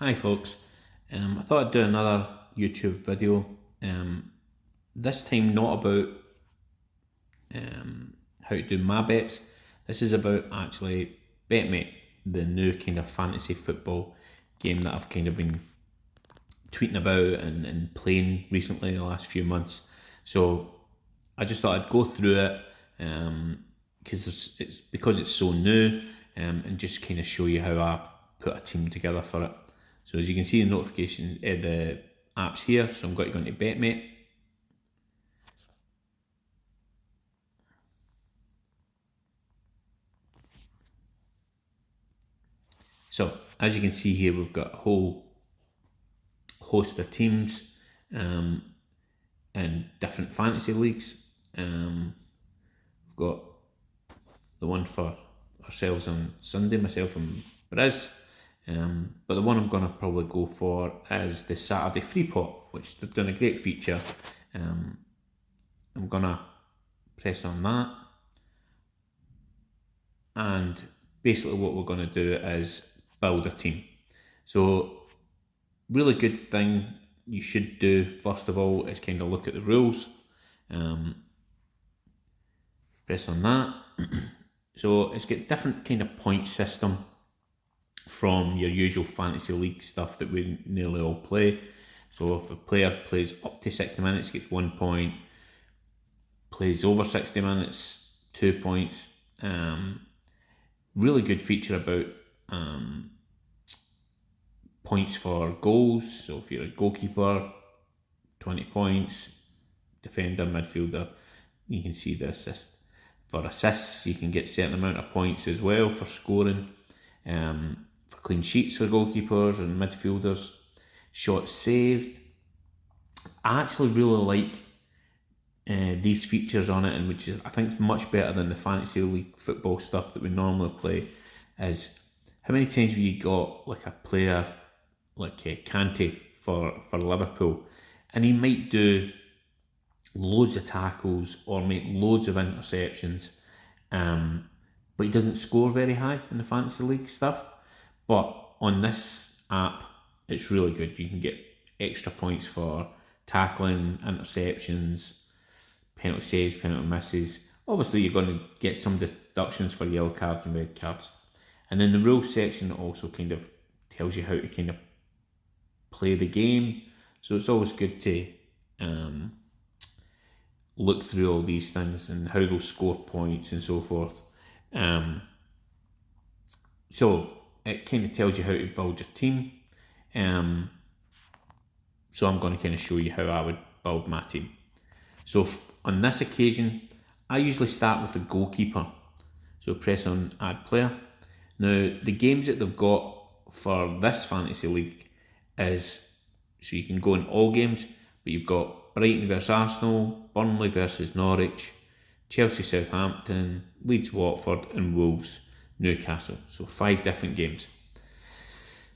Hi folks, I thought I'd do another YouTube video, this time not about how to do my bets. This is about actually Betmate, the new kind of fantasy football game that I've kind of been tweeting about and playing recently the last few months. So I just thought I'd go through it because it's so new, and just kind of show you how I put a team together for it. So as you can see, the notification, the apps here. So I'm going to go into Betmate. So as you can see here, we've got a whole host of teams in different fantasy leagues. We've got the one for ourselves on Sunday, myself and Briz. But the one I'm going to probably go for is the Saturday free pot, which they've done a great feature. I'm going to press on that, and basically what we're going to do is build a team. So really good thing you should do first of all is kind of look at the rules. Press on that. So it's got different kind of point system from your usual fantasy league stuff that we nearly all play. So if a player plays up to 60 minutes, gets 1 point. Plays over 60 minutes, 2 points. Really good feature about points for goals. So if you're a goalkeeper, 20 points. Defender, midfielder, you can see the assist. For assists, you can get a certain amount of points as well for scoring. For clean sheets for goalkeepers and midfielders. Shots saved. I actually really like these features on it, and which is, I think, is much better than the fantasy league football stuff that we normally play. Is how many times have you got like a player like Kante for Liverpool, and he might do loads of tackles or make loads of interceptions, but he doesn't score very high in the fantasy league stuff. But on this app, it's really good. You can get extra points for tackling, interceptions, penalty saves, penalty misses. Obviously, you're going to get some deductions for yellow cards and red cards. And then the rules section also kind of tells you how to kind of play the game. So it's always good to look through all these things and how they'll score points and so forth. So it kind of tells you how to build your team. So I'm going to kind of show you how I would build my team. So on this occasion, I usually start with the goalkeeper. So press on add player. Now the games that they've got for this fantasy league is, so you can go in all games, but you've got Brighton versus Arsenal, Burnley versus Norwich, Chelsea Southampton, Leeds Watford, and Wolves Newcastle. So 5 different games.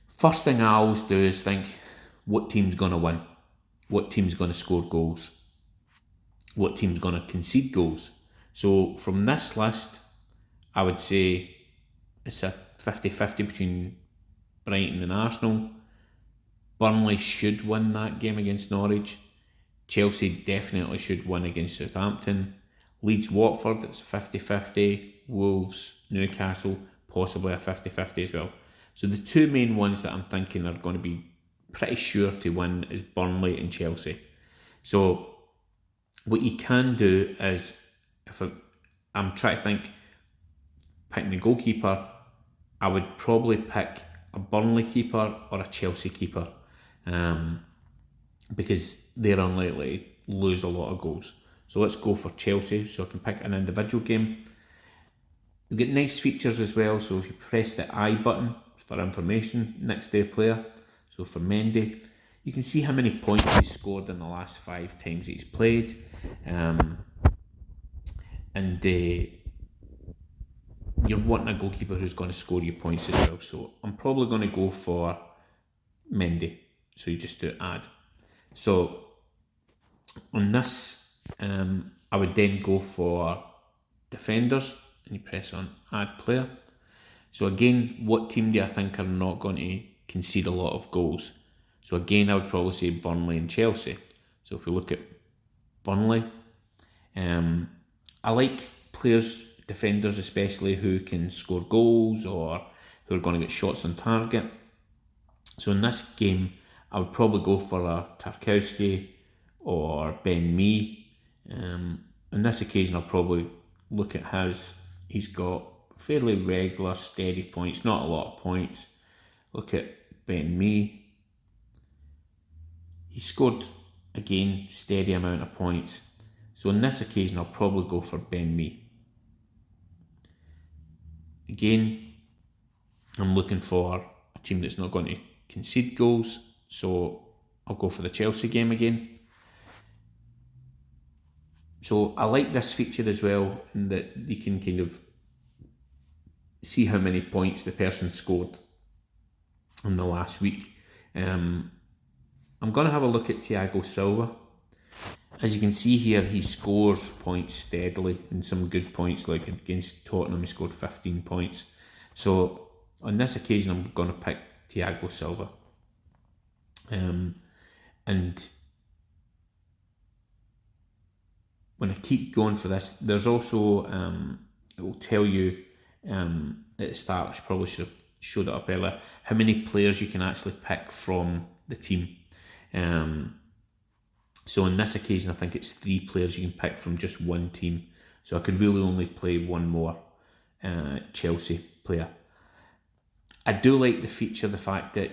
First thing I always do is think, what team's going to win? What team's going to score goals? What team's going to concede goals? So from this list, I would say it's a 50-50 between Brighton and Arsenal. Burnley should win that game against Norwich. Chelsea definitely should win against Southampton. Leeds Watford, it's a 50-50. Wolves Newcastle, possibly a 50-50 as well. So the 2 main ones that I'm thinking are going to be pretty sure to win is Burnley and Chelsea. So what you can do is, if I'm trying to think, picking the goalkeeper, I would probably pick a Burnley keeper or a Chelsea keeper, because they're unlikely to lose a lot of goals. So let's go for Chelsea. So I can pick an individual game. You've got nice features as well. So if you press the I button for information next to a player, so for Mendy, you can see how many points he's scored in the last 5 times that he's played. And you're wanting a goalkeeper who's going to score you points as well. So I'm probably going to go for Mendy. So you just do add. So on this, I would then go for defenders, and you press on add player. So again, what team do I think are not going to concede a lot of goals. So again, I would probably say Burnley and Chelsea. So if we look at Burnley, I like players, defenders especially, who can score goals or who are going to get shots on target. So in this game, I would probably go for a Tarkowski or Ben Mee. On this occasion, I'll probably look at he's got fairly regular, steady points, not a lot of points. Look at Ben Mee. He scored, again, steady amount of points. So on this occasion, I'll probably go for Ben Mee. Again, I'm looking for a team that's not going to concede goals, so I'll go for the Chelsea game again. So I like this feature as well, in that you can kind of see how many points the person scored in the last week. I'm going to have a look at Thiago Silva. As you can see here, he scores points steadily, and some good points, like against Tottenham he scored 15 points. So on this occasion I'm going to pick Thiago Silva. And when I keep going for this, there's also, it will tell you at the start, I probably should have showed it up earlier, how many players you can actually pick from the team. So on this occasion, I think it's 3 players you can pick from just one team. So I could really only play one more Chelsea player. I do like the feature, the fact that,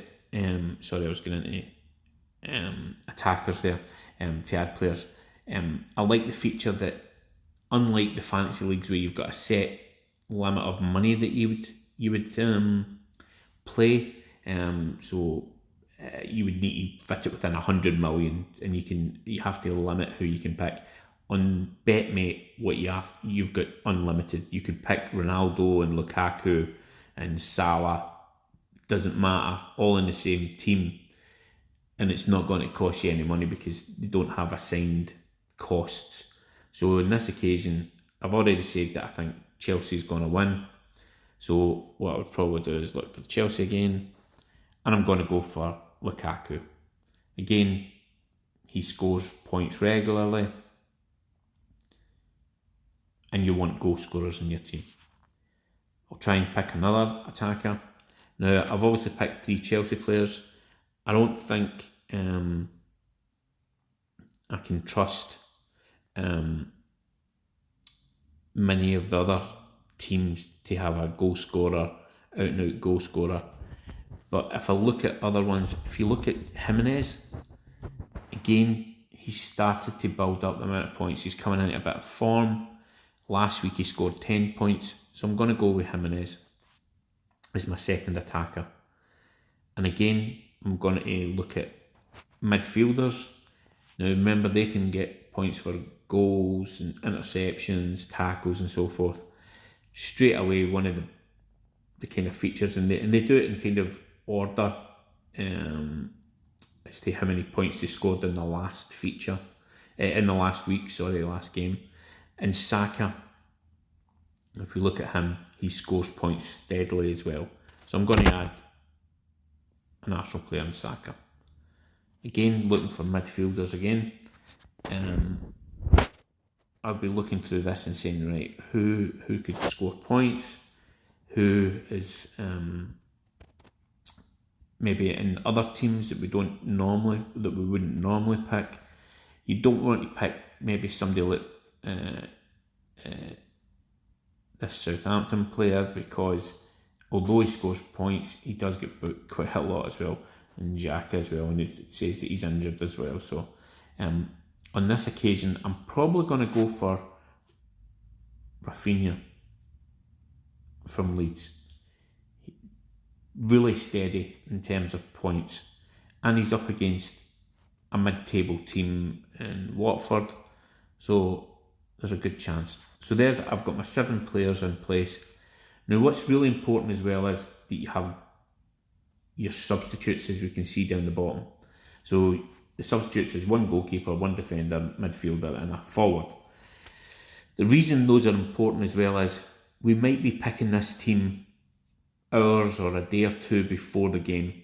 sorry, I was going into attackers there, to add players. I like the feature that, unlike the fantasy leagues where you've got a set limit of money that you would play, so you would need to fit it within 100 million, and you have to limit who you can pick. On Betmate, you've got unlimited. You could pick Ronaldo and Lukaku and Salah, doesn't matter, all in the same team, and it's not going to cost you any money because they don't have assigned costs. So on this occasion, I've already said that I think Chelsea's going to win. So what I would probably do is look for Chelsea again, and I'm going to go for Lukaku. Again, he scores points regularly, and you want goal scorers in your team. I'll try and pick another attacker. Now, I've obviously picked 3 Chelsea players. I don't think I can trust many of the other teams to have a goal scorer, out and out goal scorer. But if I look at other ones, if you look at Jimenez, again, he's started to build up the amount of points. He's coming into a bit of form. Last week he scored 10 points. So I'm going to go with Jimenez as my second attacker. And again, I'm going to look at midfielders. Now remember, they can get points for goals and interceptions, tackles and so forth. Straight away, one of the kind of features, and they do it in kind of order as to how many points they scored in the last feature, last game. And Saka, if we look at him, he scores points steadily as well. So I'm going to add an Arsenal player in Saka. Again, looking for midfielders again. I'll be looking through this and saying, right, who could score points, who is maybe in other teams that we wouldn't normally pick. You don't want to pick maybe somebody like this Southampton player, because although he scores points, he does get booked quite a lot as well, and Xhaka as well, and it says that he's injured as well. So on this occasion, I'm probably going to go for Rafinha from Leeds. Really steady in terms of points, and he's up against a mid-table team in Watford, so there's a good chance. So there, I've got my 7 players in place. Now what's really important as well is that you have your substitutes, as we can see down the bottom. So the substitutes is 1 goalkeeper, 1 defender, midfielder and a forward. The reason those are important as well is we might be picking this team hours or a day or two before the game.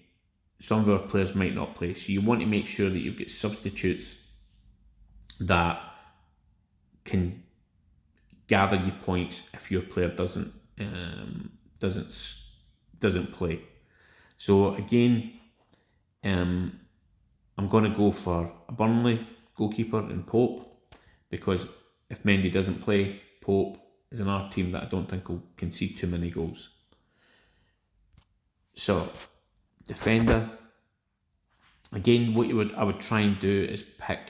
some of our players might not play. So you want to make sure that you've got substitutes that can gather you points if your player doesn't play. So again, I'm going to go for a Burnley goalkeeper in Pope, because if Mendy doesn't play, Pope is another team that I don't think will concede too many goals. So defender, again, I would try and do is pick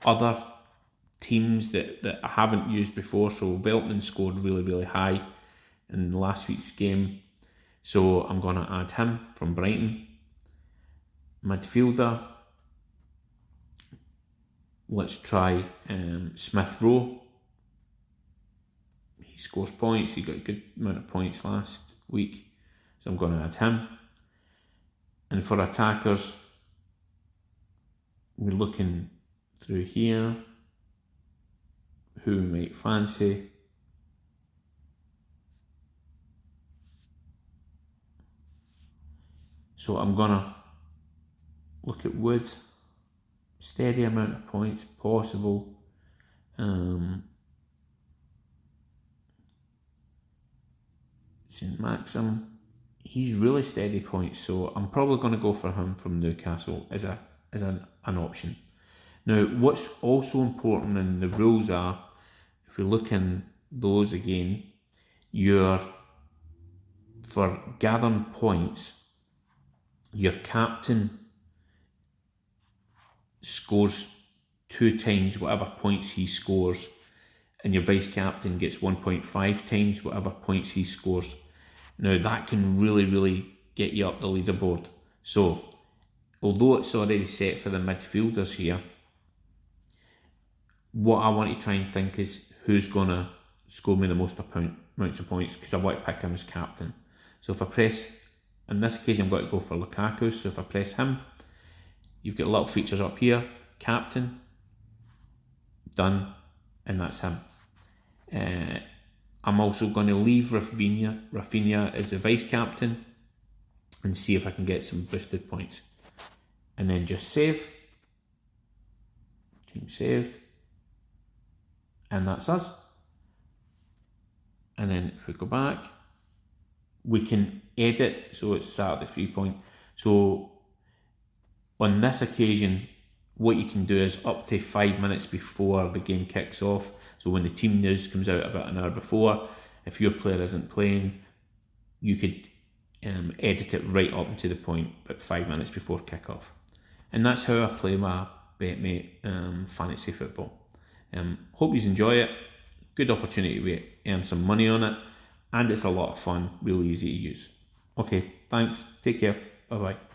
other teams that I haven't used before. So Veltman scored really high in last week's game, so I'm going to add him from Brighton. Midfielder, let's try Smith Rowe. He scores points, he got a good amount of points last week, so I'm going to add him. And for attackers, we're looking through here who we might fancy. So I'm gonna look at Wood, steady amount of points possible. St Maxim, he's really steady points, so I'm probably going to go for him from Newcastle as an option. Now, what's also important in the rules are, if we look in those again, for gathering points, your captain scores 2 times whatever points he scores, and your vice captain gets 1.5 times whatever points he scores. Now that can really get you up the leaderboard. So although it's already set for the midfielders here, what I want to try and think is who's going to score me the most amounts of points, because I want to pick him as captain. So if I press, on this occasion I'm going to go for Lukaku, so if I press him, you've got little features up here, captain, done, and that's him. I'm also going to leave Rafinha as the vice captain and see if I can get some boosted points. And then just save. Team saved. And that's us. And then if we go back, we can edit, so it's sat at the 3 point. So on this occasion, what you can do is up to 5 minutes before the game kicks off. So when the team news comes out about an hour before, if your player isn't playing, you could edit it right up to the point about 5 minutes before kick-off. And that's how I play my Betmate fantasy football. Hope you enjoy it. Good opportunity to earn some money on it, and it's a lot of fun, really easy to use. Okay, thanks, take care, bye bye.